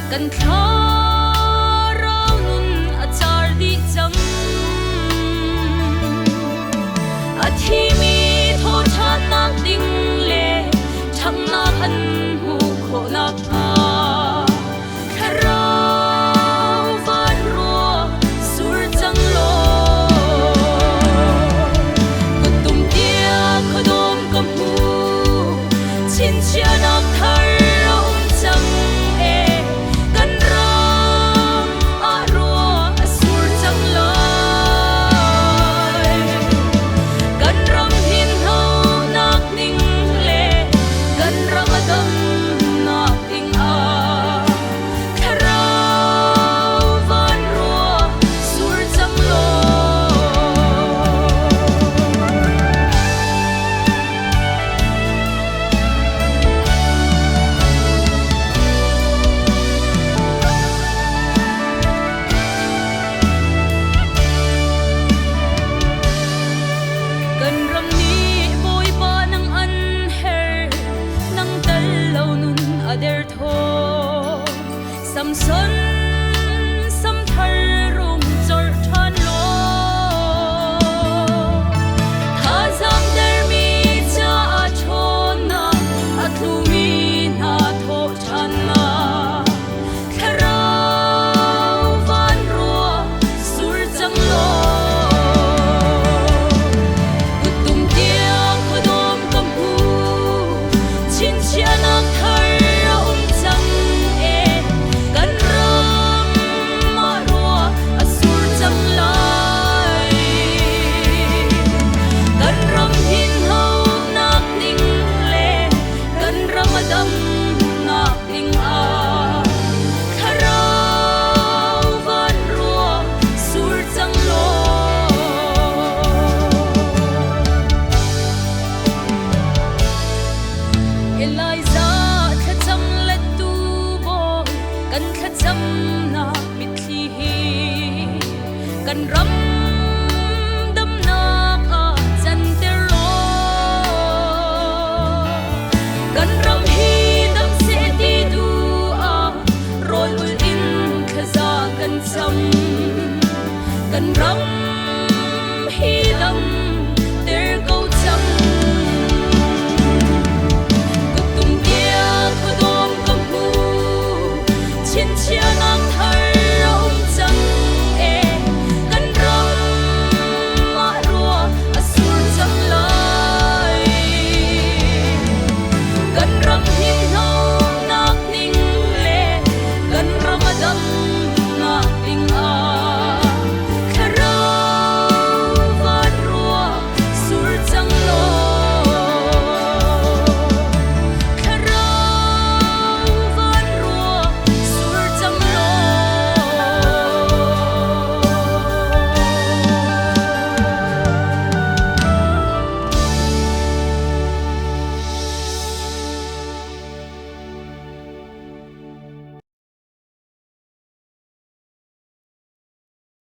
kan thla rau nun a char di chang a thi mi tho chan nak ding le thang nak an hu kho nak a kharau van ro sur chang lo kutum tia khodom kam hu chin chia nak thar sam son sam thar rum chor than lo tha zam der mi cha a chona a thu mi na tho chan na kharau van ro sur chang lo kutum tia khodom kam hu chin chia nak thar kan ram dam nak a chan ter lo kan ram hi dam se ti du a rol ul in khaza kan cham kan ram